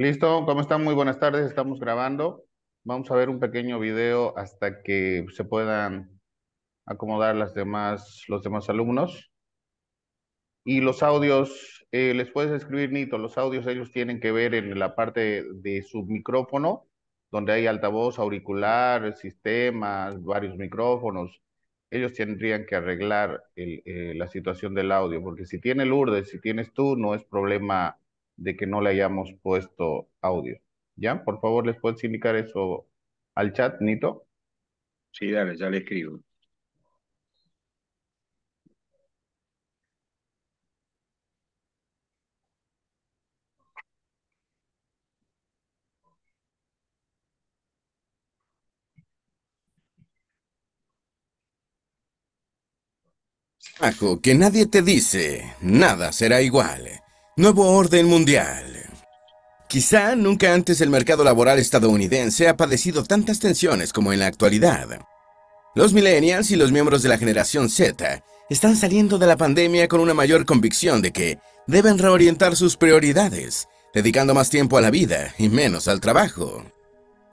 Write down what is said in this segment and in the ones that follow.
Listo, ¿cómo están? Muy buenas tardes, estamos grabando. Vamos a ver un pequeño video hasta que se puedan acomodar los demás alumnos. Y los audios, les puedes escribir, Nito, los audios ellos tienen que ver en la parte de su micrófono, donde hay altavoz, auricular, sistemas, varios micrófonos. Ellos tendrían que arreglar la situación del audio, porque si tiene Lourdes, si tienes tú, no es problema de que no le hayamos puesto audio. ¿Ya? Por favor, les puedes indicar eso al chat, Nito. Sí, dale, ya le escribo. Ajo, que nadie te dice, nada será igual. Nuevo orden mundial. Quizá nunca antes el mercado laboral estadounidense ha padecido tantas tensiones como en la actualidad. Los millennials y los miembros de la generación Z están saliendo de la pandemia con una mayor convicción de que deben reorientar sus prioridades, dedicando más tiempo a la vida y menos al trabajo.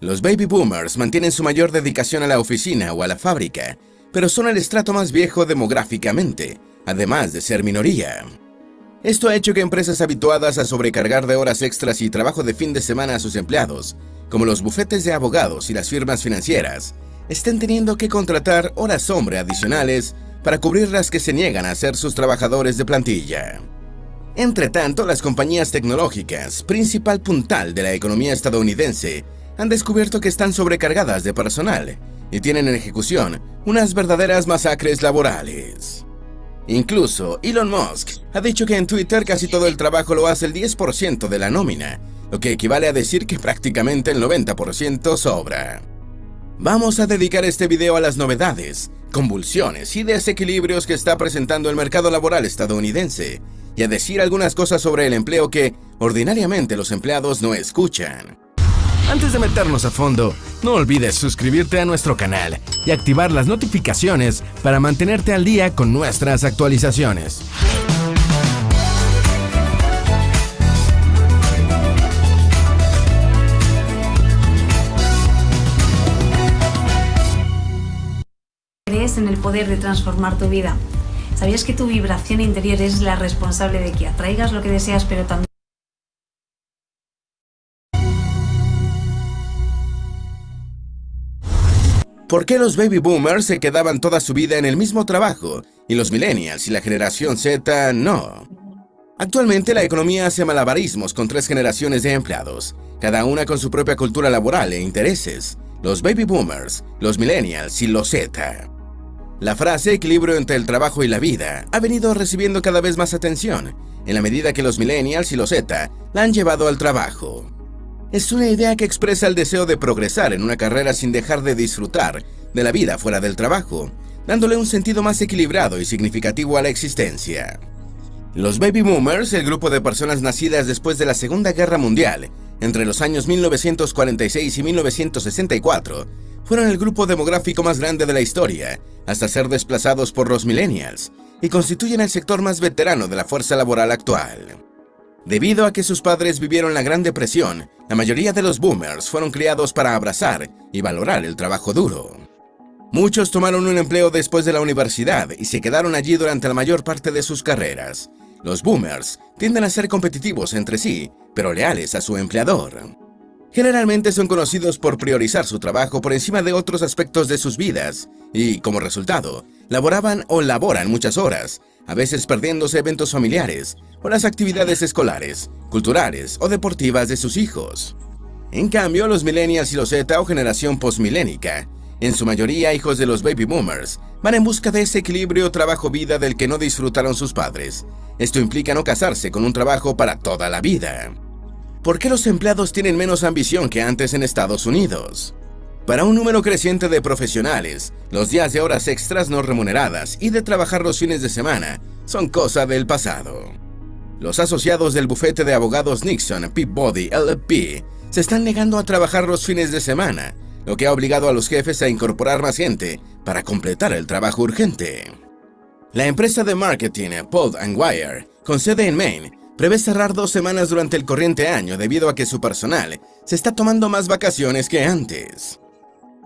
Los baby boomers mantienen su mayor dedicación a la oficina o a la fábrica, pero son el estrato más viejo demográficamente, además de ser minoría. Esto ha hecho que empresas habituadas a sobrecargar de horas extras y trabajo de fin de semana a sus empleados, como los bufetes de abogados y las firmas financieras, estén teniendo que contratar horas hombre adicionales para cubrir las que se niegan a ser sus trabajadores de plantilla. Entre tanto, las compañías tecnológicas, principal puntal de la economía estadounidense, han descubierto que están sobrecargadas de personal y tienen en ejecución unas verdaderas masacres laborales. Incluso Elon Musk ha dicho que en Twitter casi todo el trabajo lo hace el 10% de la nómina, lo que equivale a decir que prácticamente el 90% sobra. Vamos a dedicar este video a las novedades, convulsiones y desequilibrios que está presentando el mercado laboral estadounidense y a decir algunas cosas sobre el empleo que ordinariamente los empleados no escuchan. Antes de meternos a fondo, no olvides suscribirte a nuestro canal y activar las notificaciones para mantenerte al día con nuestras actualizaciones. Crees en el poder de transformar tu vida. ¿Sabías que tu vibración interior es la responsable de que atraigas lo que deseas, pero también... ¿Por qué los baby boomers se quedaban toda su vida en el mismo trabajo y los millennials y la generación Z no? Actualmente la economía hace malabarismos con 3 generaciones de empleados, cada una con su propia cultura laboral e intereses: los baby boomers, los millennials y los Z. La frase equilibrio entre el trabajo y la vida ha venido recibiendo cada vez más atención, en la medida que los millennials y los Z la han llevado al trabajo. Es una idea que expresa el deseo de progresar en una carrera sin dejar de disfrutar de la vida fuera del trabajo, dándole un sentido más equilibrado y significativo a la existencia. Los baby boomers, el grupo de personas nacidas después de la Segunda Guerra Mundial, entre los años 1946 y 1964, fueron el grupo demográfico más grande de la historia, hasta ser desplazados por los millennials, y constituyen el sector más veterano de la fuerza laboral actual. Debido a que sus padres vivieron la Gran Depresión, la mayoría de los boomers fueron criados para abrazar y valorar el trabajo duro. Muchos tomaron un empleo después de la universidad y se quedaron allí durante la mayor parte de sus carreras. Los boomers tienden a ser competitivos entre sí, pero leales a su empleador. Generalmente son conocidos por priorizar su trabajo por encima de otros aspectos de sus vidas y, como resultado, laboraban o laboran muchas horas, a veces perdiéndose eventos familiares o las actividades escolares, culturales o deportivas de sus hijos. En cambio, los millennials y los Z o generación postmilénica, en su mayoría hijos de los baby boomers, van en busca de ese equilibrio trabajo-vida del que no disfrutaron sus padres. Esto implica no casarse con un trabajo para toda la vida. ¿Por qué los empleados tienen menos ambición que antes en Estados Unidos? Para un número creciente de profesionales, los días de horas extras no remuneradas y de trabajar los fines de semana son cosa del pasado. Los asociados del bufete de abogados Nixon Peabody LLP se están negando a trabajar los fines de semana, lo que ha obligado a los jefes a incorporar más gente para completar el trabajo urgente. La empresa de marketing Paul & Wire, con sede en Maine, prevé cerrar 2 semanas durante el corriente año debido a que su personal se está tomando más vacaciones que antes.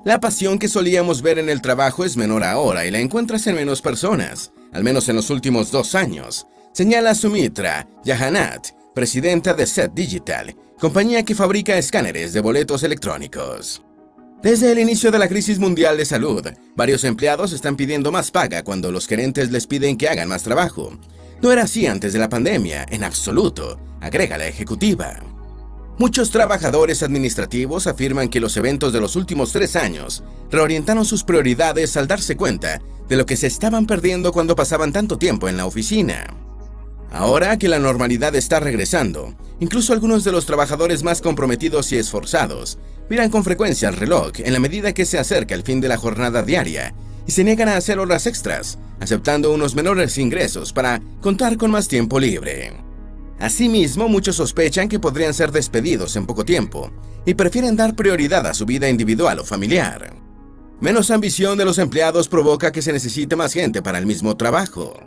La pasión que solíamos ver en el trabajo es menor ahora y la encuentras en menos personas, al menos en los últimos 2 años, señala Sumitra Jagannath, presidenta de Set Digital, compañía que fabrica escáneres de boletos electrónicos. Desde el inicio de la crisis mundial de salud, varios empleados están pidiendo más paga cuando los gerentes les piden que hagan más trabajo. No era así antes de la pandemia, en absoluto, agrega la ejecutiva. Muchos trabajadores administrativos afirman que los eventos de los últimos 3 años reorientaron sus prioridades al darse cuenta de lo que se estaban perdiendo cuando pasaban tanto tiempo en la oficina. Ahora que la normalidad está regresando, incluso algunos de los trabajadores más comprometidos y esforzados miran con frecuencia el reloj en la medida que se acerca el fin de la jornada diaria y se niegan a hacer horas extras, aceptando unos menores ingresos para contar con más tiempo libre. Asimismo, muchos sospechan que podrían ser despedidos en poco tiempo y prefieren dar prioridad a su vida individual o familiar. Menos ambición de los empleados provoca que se necesite más gente para el mismo trabajo.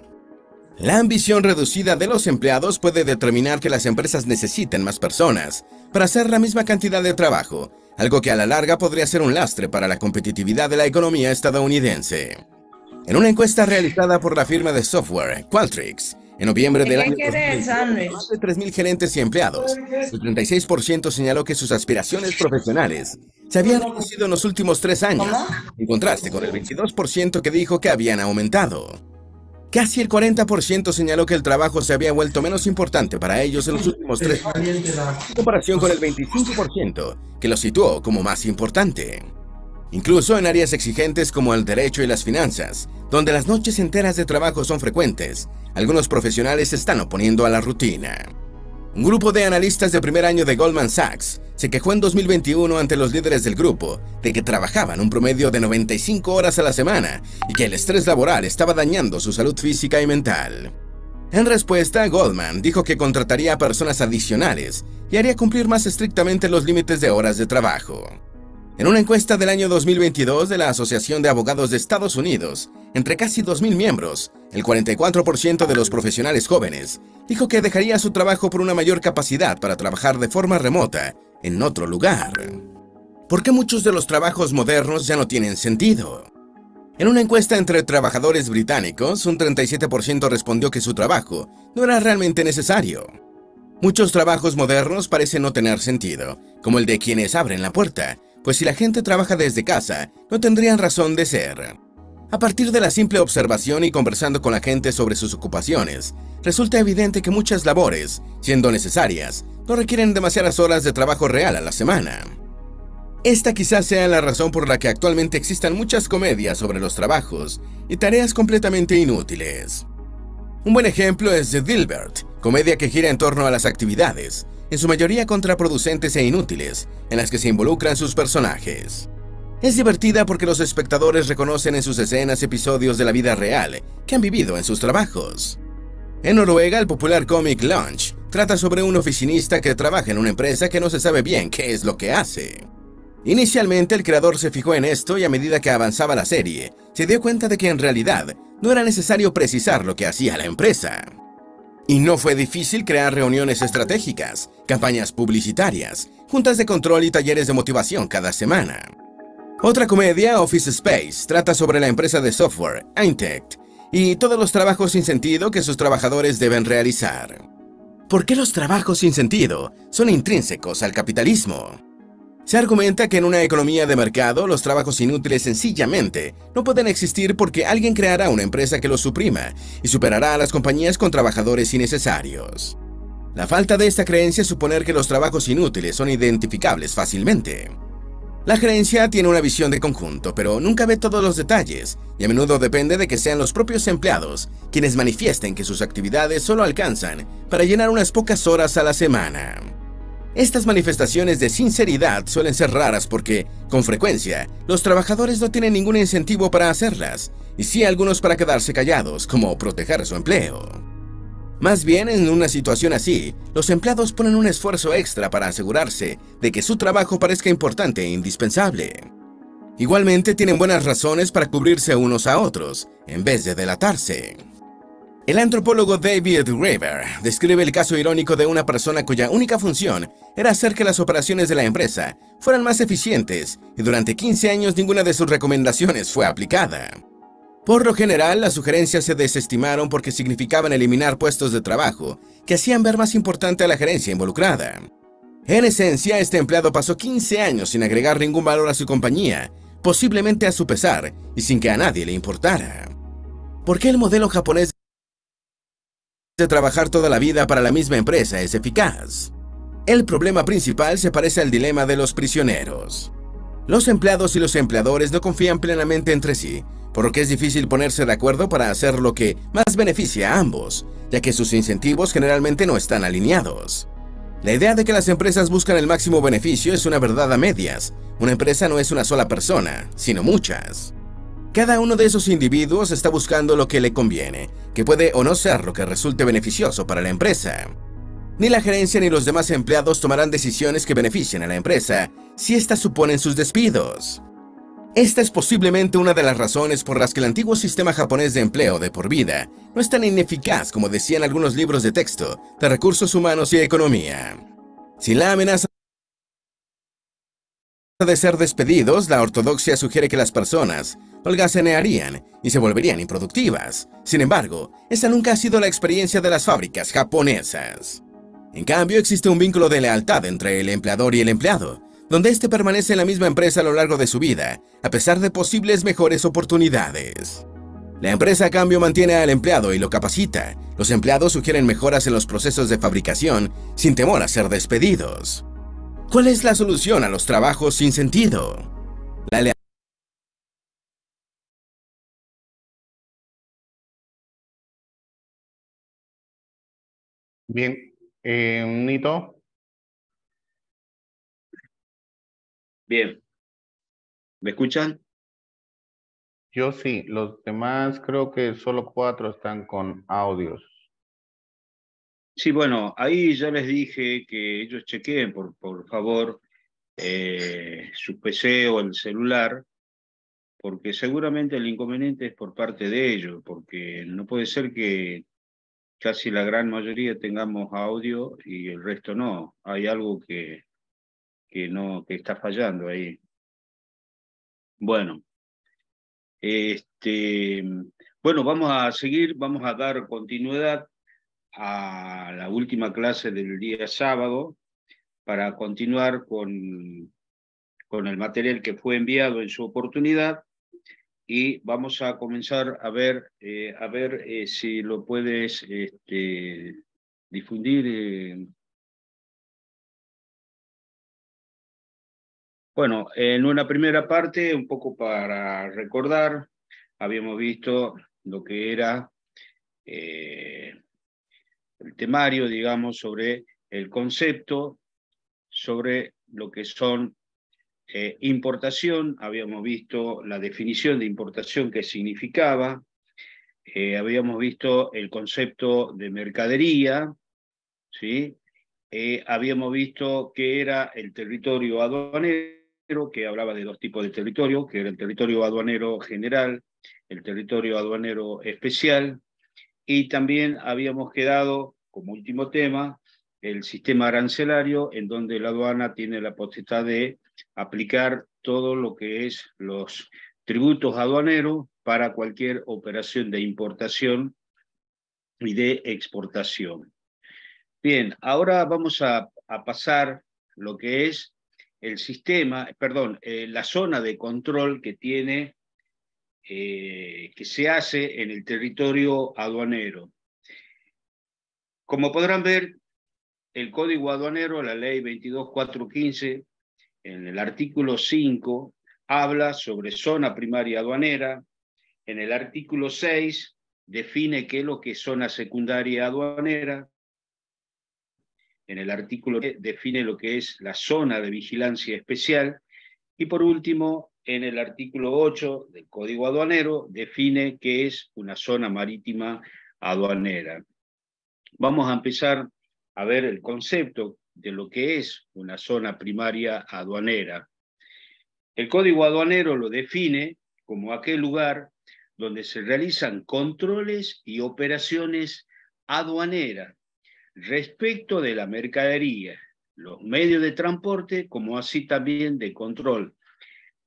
La ambición reducida de los empleados puede determinar que las empresas necesiten más personas para hacer la misma cantidad de trabajo, algo que a la larga podría ser un lastre para la competitividad de la economía estadounidense. En una encuesta realizada por la firma de software Qualtrics, en noviembre del año 2020, más de 3.000 gerentes y empleados, el 36% señaló que sus aspiraciones profesionales se habían reducido en los últimos 3 años, en contraste con el 22% que dijo que habían aumentado. Casi el 40% señaló que el trabajo se había vuelto menos importante para ellos en los últimos 3 años, en comparación con el 25% que lo situó como más importante. Incluso en áreas exigentes como el derecho y las finanzas, donde las noches enteras de trabajo son frecuentes, algunos profesionales se están oponiendo a la rutina. Un grupo de analistas de primer año de Goldman Sachs se quejó en 2021 ante los líderes del grupo de que trabajaban un promedio de 95 horas a la semana y que el estrés laboral estaba dañando su salud física y mental. En respuesta, Goldman dijo que contrataría a personas adicionales y haría cumplir más estrictamente los límites de horas de trabajo. En una encuesta del año 2022 de la Asociación de Abogados de Estados Unidos, entre casi 2.000 miembros, el 44% de los profesionales jóvenes dijo que dejaría su trabajo por una mayor capacidad para trabajar de forma remota en otro lugar. ¿Por qué muchos de los trabajos modernos ya no tienen sentido? En una encuesta entre trabajadores británicos, un 37% respondió que su trabajo no era realmente necesario. Muchos trabajos modernos parecen no tener sentido, como el de quienes abren la puerta, pues si la gente trabaja desde casa, no tendrían razón de ser. A partir de la simple observación y conversando con la gente sobre sus ocupaciones, resulta evidente que muchas labores, siendo necesarias, no requieren demasiadas horas de trabajo real a la semana. Esta quizás sea la razón por la que actualmente existan muchas comedias sobre los trabajos y tareas completamente inútiles. Un buen ejemplo es The Dilbert, comedia que gira en torno a las actividades, en su mayoría contraproducentes e inútiles, en las que se involucran sus personajes. Es divertida porque los espectadores reconocen en sus escenas episodios de la vida real que han vivido en sus trabajos. En Noruega, el popular cómic Lunch trata sobre un oficinista que trabaja en una empresa que no se sabe bien qué es lo que hace. Inicialmente, el creador se fijó en esto y a medida que avanzaba la serie, se dio cuenta de que en realidad no era necesario precisar lo que hacía la empresa. Y no fue difícil crear reuniones estratégicas, campañas publicitarias, juntas de control y talleres de motivación cada semana. Otra comedia, Office Space, trata sobre la empresa de software, Intect, y todos los trabajos sin sentido que sus trabajadores deben realizar. ¿Por qué los trabajos sin sentido son intrínsecos al capitalismo? Se argumenta que en una economía de mercado, los trabajos inútiles sencillamente no pueden existir porque alguien creará una empresa que los suprima y superará a las compañías con trabajadores innecesarios. La falta de esta creencia es suponer que los trabajos inútiles son identificables fácilmente. La gerencia tiene una visión de conjunto, pero nunca ve todos los detalles, y a menudo depende de que sean los propios empleados quienes manifiesten que sus actividades solo alcanzan para llenar unas pocas horas a la semana. Estas manifestaciones de sinceridad suelen ser raras porque, con frecuencia, los trabajadores no tienen ningún incentivo para hacerlas, y sí algunos para quedarse callados, como proteger su empleo. Más bien, en una situación así, los empleados ponen un esfuerzo extra para asegurarse de que su trabajo parezca importante e indispensable. Igualmente, tienen buenas razones para cubrirse unos a otros, en vez de delatarse. El antropólogo David Graeber describe el caso irónico de una persona cuya única función era hacer que las operaciones de la empresa fueran más eficientes y durante 15 años ninguna de sus recomendaciones fue aplicada. Por lo general, las sugerencias se desestimaron porque significaban eliminar puestos de trabajo que hacían ver más importante a la gerencia involucrada. En esencia, este empleado pasó 15 años sin agregar ningún valor a su compañía, posiblemente a su pesar y sin que a nadie le importara. ¿Por qué el modelo japonés de trabajar toda la vida para la misma empresa es eficaz? El problema principal se parece al dilema de los prisioneros. Los empleados y los empleadores no confían plenamente entre sí, por lo que es difícil ponerse de acuerdo para hacer lo que más beneficia a ambos, ya que sus incentivos generalmente no están alineados. La idea de que las empresas buscan el máximo beneficio es una verdad a medias. Una empresa no es una sola persona, sino muchas. Cada uno de esos individuos está buscando lo que le conviene, que puede o no ser lo que resulte beneficioso para la empresa. Ni la gerencia ni los demás empleados tomarán decisiones que beneficien a la empresa si éstas suponen sus despidos. Esta es posiblemente una de las razones por las que el antiguo sistema japonés de empleo de por vida no es tan ineficaz como decían algunos libros de texto de recursos humanos y economía. Sin la amenaza de ser despedidos, la ortodoxia sugiere que las personas holgazanearían y se volverían improductivas. Sin embargo, esa nunca ha sido la experiencia de las fábricas japonesas. En cambio, existe un vínculo de lealtad entre el empleador y el empleado, donde éste permanece en la misma empresa a lo largo de su vida, a pesar de posibles mejores oportunidades. La empresa a cambio mantiene al empleado y lo capacita. Los empleados sugieren mejoras en los procesos de fabricación sin temor a ser despedidos. ¿Cuál es la solución a los trabajos sin sentido? La lealtad. Bien, Nito, Bien, ¿me escuchan? yo sí, los demás creo que solo 4 están con audios. Sí, bueno, ahí ya les dije que ellos chequeen, por favor, su PC o el celular, porque seguramente el inconveniente es por parte de ellos, porque no puede ser que casi la gran mayoría tengamos audio y el resto no. Hay algo que está fallando ahí. Bueno, bueno, vamos a seguir, vamos a dar continuidad a la última clase del día sábado para continuar con el material que fue enviado en su oportunidad y vamos a comenzar a ver si lo puedes difundir. Bueno, en una primera parte, un poco para recordar, habíamos visto lo que era el temario, digamos, sobre el concepto, sobre lo que son importación, habíamos visto la definición de importación, qué significaba, habíamos visto el concepto de mercadería, ¿sí? Habíamos visto qué era el territorio aduanero, que hablaba de 2 tipos de territorio, que era el territorio aduanero general, el territorio aduanero especial, y también habíamos quedado, como último tema, el sistema arancelario, en donde la aduana tiene la potestad de aplicar todo lo que es los tributos aduaneros para cualquier operación de importación y de exportación. Bien, ahora vamos a pasar lo que es el sistema, la zona de control que tiene, que se hace en el territorio aduanero. Como podrán ver, el Código Aduanero, la Ley 22.415, en el artículo 5, habla sobre zona primaria aduanera. En el artículo 6, define qué es lo que es zona secundaria aduanera. En el artículo 10 define lo que es la zona de vigilancia especial. Y por último, en el artículo 8 del Código Aduanero, define qué es una zona marítima aduanera. Vamos a empezar a ver el concepto de lo que es una zona primaria aduanera. El Código Aduanero lo define como aquel lugar donde se realizan controles y operaciones aduaneras respecto de la mercadería, los medios de transporte, como así también de control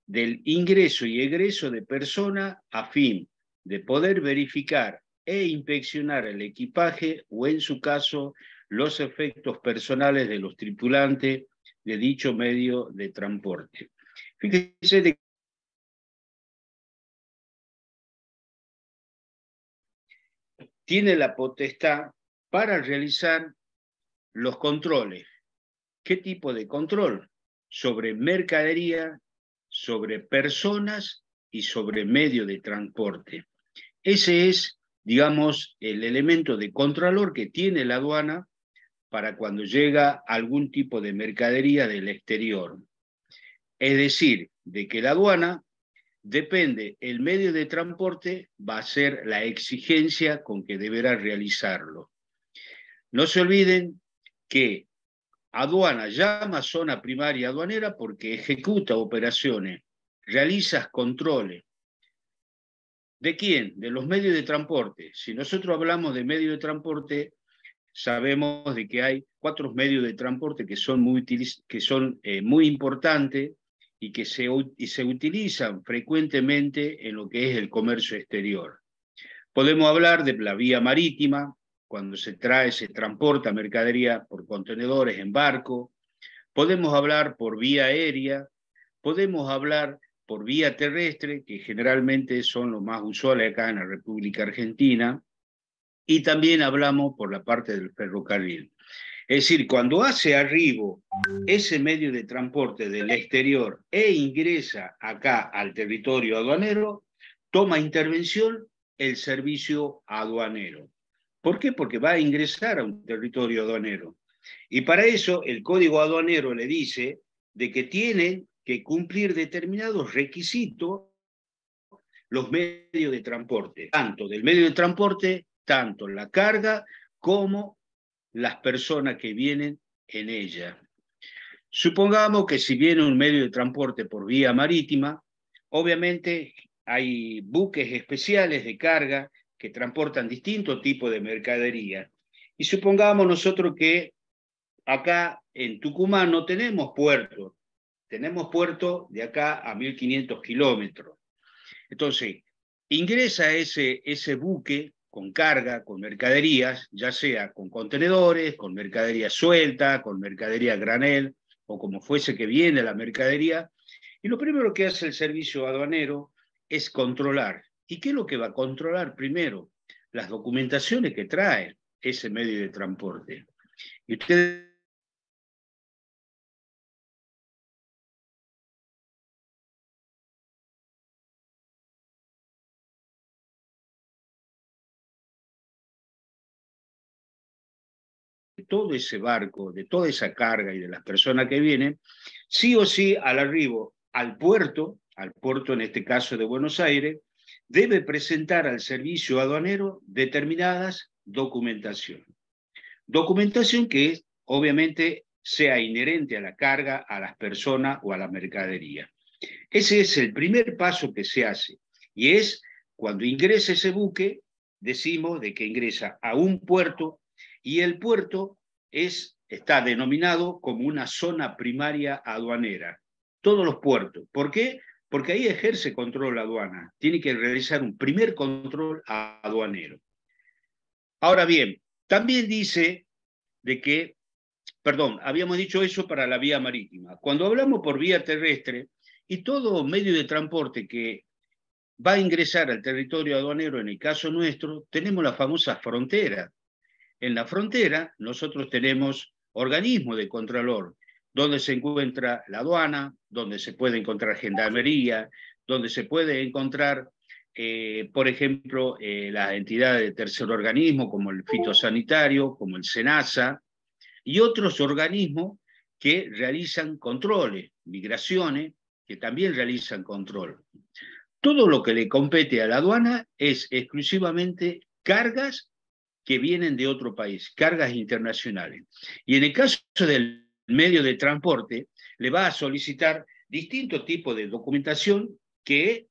del ingreso y egreso de personas a fin de poder verificar e inspeccionar el equipaje o, en su caso, los efectos personales de los tripulantes de dicho medio de transporte. Fíjese de tiene la potestad para realizar los controles. ¿Qué tipo de control? Sobre mercadería, sobre personas y sobre medio de transporte. Ese es, digamos, el elemento de contralor que tiene la aduana para cuando llega algún tipo de mercadería del exterior. Es decir, de que la aduana, depende el medio de transporte, va a ser la exigencia con que deberá realizarlo. No se olviden que aduana llama zona primaria aduanera porque ejecuta operaciones, realiza controles. ¿De quién? De los medios de transporte. Si nosotros hablamos de medios de transporte, sabemos de que hay 4 medios de transporte que son muy importantes y que se utilizan frecuentemente en lo que es el comercio exterior. Podemos hablar de la vía marítima, cuando se transporta mercadería por contenedores en barco. Podemos hablar por vía aérea, podemos hablar por vía terrestre, que generalmente son los más usuales acá en la República Argentina, y también hablamos por la parte del ferrocarril. Es decir, cuando hace arribo ese medio de transporte del exterior e ingresa acá al territorio aduanero, toma intervención el servicio aduanero. ¿Por qué? Porque va a ingresar a un territorio aduanero. Y para eso el código aduanero le dice de que tienen que cumplir determinados requisitos los medios de transporte, tanto del medio de transporte, tanto la carga como las personas que vienen en ella. Supongamos que si viene un medio de transporte por vía marítima, obviamente hay buques especiales de carga que transportan distintos tipos de mercadería. Y supongamos nosotros que acá en Tucumán no tenemos puerto de acá a 1500 kilómetros. Entonces, ingresa ese buque con carga, con mercaderías, ya sea con contenedores, con mercadería suelta, con mercadería granel, o como fuese que viene la mercadería, y lo primero que hace el servicio aduanero es controlar. ¿Y qué es lo que va a controlar primero? Las documentaciones que trae ese medio de transporte. Y ustedes todo ese barco, de toda esa carga y de las personas que vienen, sí o sí al arribo al puerto en este caso de Buenos Aires, debe presentar al servicio aduanero determinadas documentación. Documentación que obviamente sea inherente a la carga, a las personas o a la mercadería. Ese es el primer paso que se hace, y es cuando ingresa ese buque, decimos de que ingresa a un puerto, y el puerto está denominado como una zona primaria aduanera. Todos los puertos. ¿Por qué? Porque ahí ejerce control la aduana. Tiene que realizar un primer control aduanero. Ahora bien, también dice de que, habíamos dicho eso para la vía marítima. Cuando hablamos por vía terrestre, y todo medio de transporte que va a ingresar al territorio aduanero, en el caso nuestro, tenemos la famosa frontera. En la frontera nosotros tenemos organismos de contralor, donde se encuentra la aduana, donde se puede encontrar gendarmería, donde se puede encontrar, por ejemplo, las entidades de tercer organismo, como el fitosanitario, como el SENASA, y otros organismos que realizan controles, migraciones, que también realizan control. Todo lo que le compete a la aduana es exclusivamente cargas que vienen de otro país, cargas internacionales. Y en el caso del medio de transporte, le va a solicitar distintos tipos de documentación que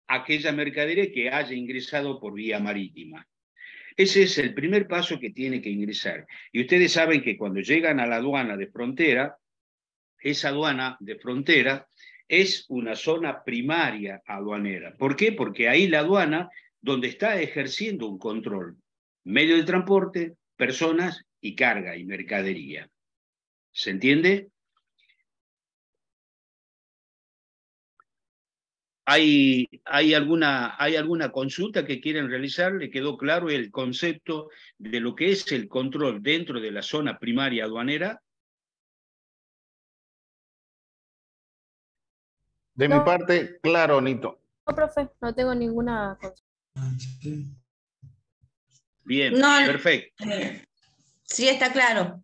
aquella mercadería que haya ingresado por vía marítima. Ese es el primer paso que tiene que ingresar. Y ustedes saben que cuando llegan a la aduana de frontera, esa aduana de frontera es una zona primaria aduanera. ¿Por qué? Porque ahí la aduana donde está ejerciendo un control, medio de transporte, personas y carga y mercadería. ¿Se entiende? ¿Hay alguna consulta que quieren realizar? ¿Le quedó claro el concepto de lo que es el control dentro de la zona primaria aduanera? De mi parte, claro, Nito. No, profe, no tengo ninguna consulta. Bien, No, perfecto. sí está claro.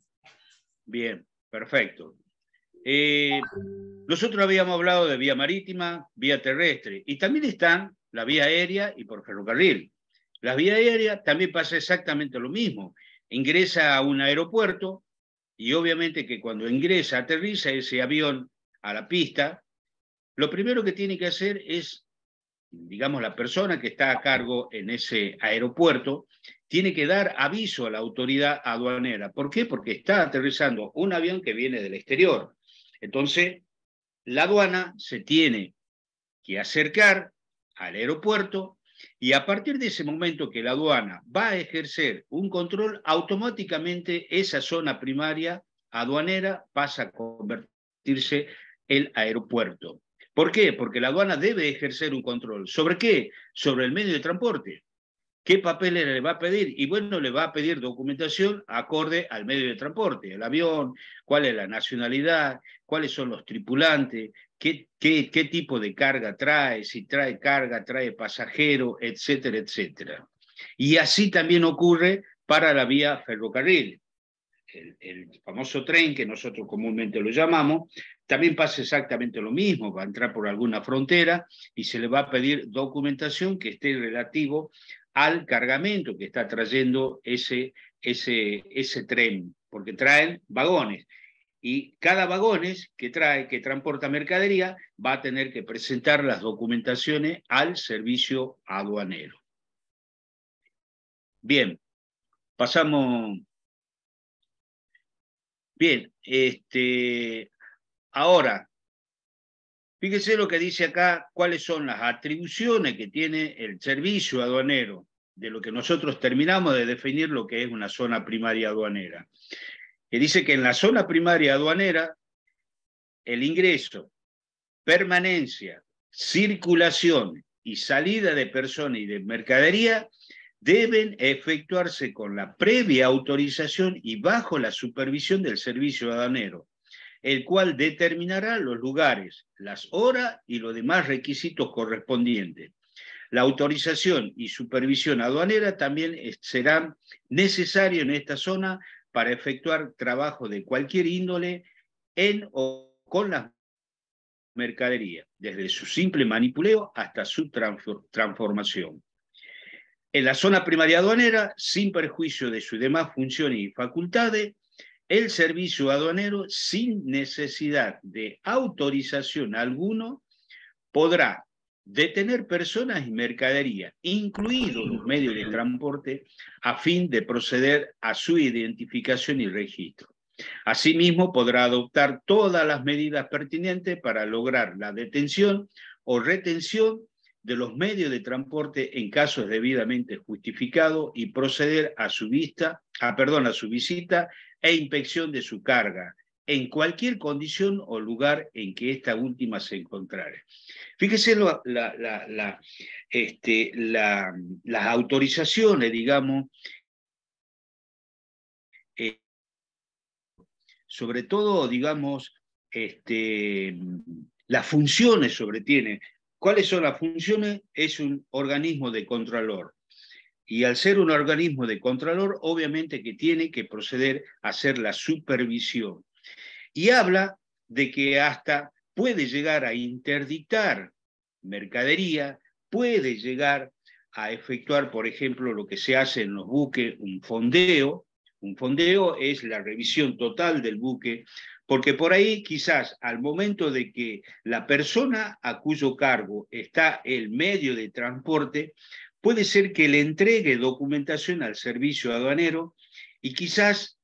Bien, perfecto. Nosotros habíamos hablado de vía marítima, vía terrestre, y también están la vía aérea y por ferrocarril. La vía aérea también pasa exactamente lo mismo. Ingresa a un aeropuerto y obviamente que cuando ingresa, aterriza ese avión a la pista, lo primero que tiene que hacer es, digamos, la persona que está a cargo en ese aeropuerto, tiene que dar aviso a la autoridad aduanera. ¿Por qué? Porque está aterrizando un avión que viene del exterior. Entonces, la aduana se tiene que acercar al aeropuerto y a partir de ese momento que la aduana va a ejercer un control, automáticamente esa zona primaria aduanera pasa a convertirse en aeropuerto. ¿Por qué? Porque la aduana debe ejercer un control. ¿Sobre qué? Sobre el medio de transporte. ¿Qué papeles le va a pedir? Y bueno, le va a pedir documentación acorde al medio de transporte, el avión, cuál es la nacionalidad, cuáles son los tripulantes, qué tipo de carga trae, si trae carga, trae pasajero, etcétera, etcétera. Y así también ocurre para la vía ferrocarril. El famoso tren, que nosotros comúnmente lo llamamos, también pasa exactamente lo mismo, va a entrar por alguna frontera y se le va a pedir documentación que esté relativo al cargamento que está trayendo ese tren, porque traen vagones. Y cada vagones que transporta mercadería, va a tener que presentar las documentaciones al servicio aduanero. Bien, pasamos. Bien, ahora, fíjese lo que dice acá, cuáles son las atribuciones que tiene el servicio aduanero, de lo que nosotros terminamos de definir lo que es una zona primaria aduanera. Que dice que en la zona primaria aduanera, el ingreso, permanencia, circulación y salida de personas y de mercadería deben efectuarse con la previa autorización y bajo la supervisión del servicio aduanero, el cual determinará los lugares, las horas y los demás requisitos correspondientes. La autorización y supervisión aduanera también serán necesarios en esta zona para efectuar trabajo de cualquier índole en o con las mercaderías, desde su simple manipuleo hasta su transformación. En la zona primaria aduanera, sin perjuicio de sus demás funciones y facultades, el servicio aduanero, sin necesidad de autorización alguno, podrá detener personas y mercadería, incluidos los medios de transporte, a fin de proceder a su identificación y registro. Asimismo, podrá adoptar todas las medidas pertinentes para lograr la detención o retención de los medios de transporte en casos debidamente justificados y proceder a su visita e inspección de su carga en cualquier condición o lugar en que esta última se encontrare. Fíjese las autorizaciones, digamos, sobre todo, digamos, las funciones tiene. ¿Cuáles son las funciones? Es un organismo de contralor. Y al ser un organismo de contralor, obviamente que tiene que proceder a hacer la supervisión. Y habla de que hasta puede llegar a interdictar mercadería, puede llegar a efectuar, por ejemplo, lo que se hace en los buques, un fondeo, Un fondeo es la revisión total del buque, porque por ahí quizás al momento de que la persona a cuyo cargo está el medio de transporte, puede ser que le entregue documentación al servicio aduanero y quizás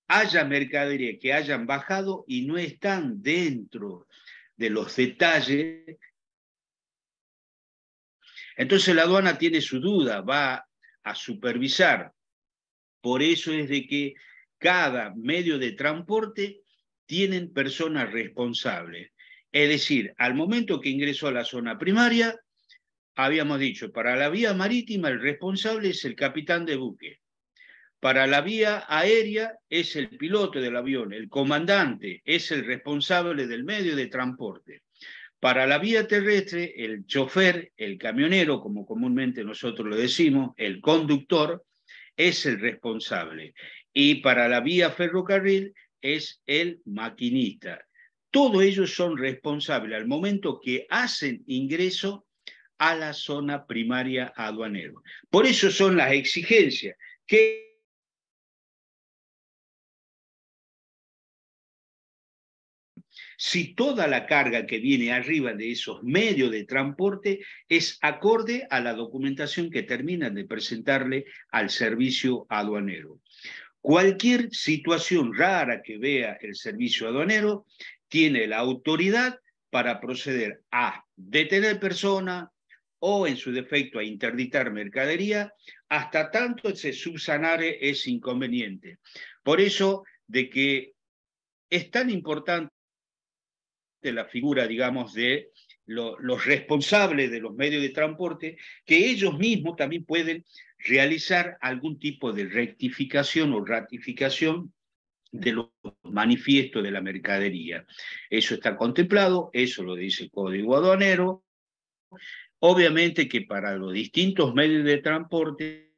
haya mercadería que hayan bajado y no están dentro de los detalles. Entonces la aduana tiene su duda, va a supervisar. Por eso es de que cada medio de transporte tienen personas responsables. Es decir, al momento que ingresó a la zona primaria, habíamos dicho, para la vía marítima el responsable es el capitán de buque. Para la vía aérea es el piloto del avión, el comandante es el responsable del medio de transporte. Para la vía terrestre, el chofer, el camionero, como comúnmente nosotros lo decimos, el conductor, es el responsable. Y para la vía ferrocarril es el maquinista. Todos ellos son responsables al momento que hacen ingreso a la zona primaria aduanero. Por eso son las exigencias que si toda la carga que viene arriba de esos medios de transporte es acorde a la documentación que terminan de presentarle al servicio aduanero. Cualquier situación rara que vea el servicio aduanero tiene la autoridad para proceder a detener personas o en su defecto a interditar mercadería hasta tanto se subsanare ese inconveniente. Por eso de que es tan importante la figura, digamos, de los responsables de los medios de transporte, que ellos mismos también pueden realizar algún tipo de rectificación o ratificación de los manifiestos de la mercadería. Eso está contemplado, eso lo dice el Código Aduanero. Obviamente que para los distintos medios de transporte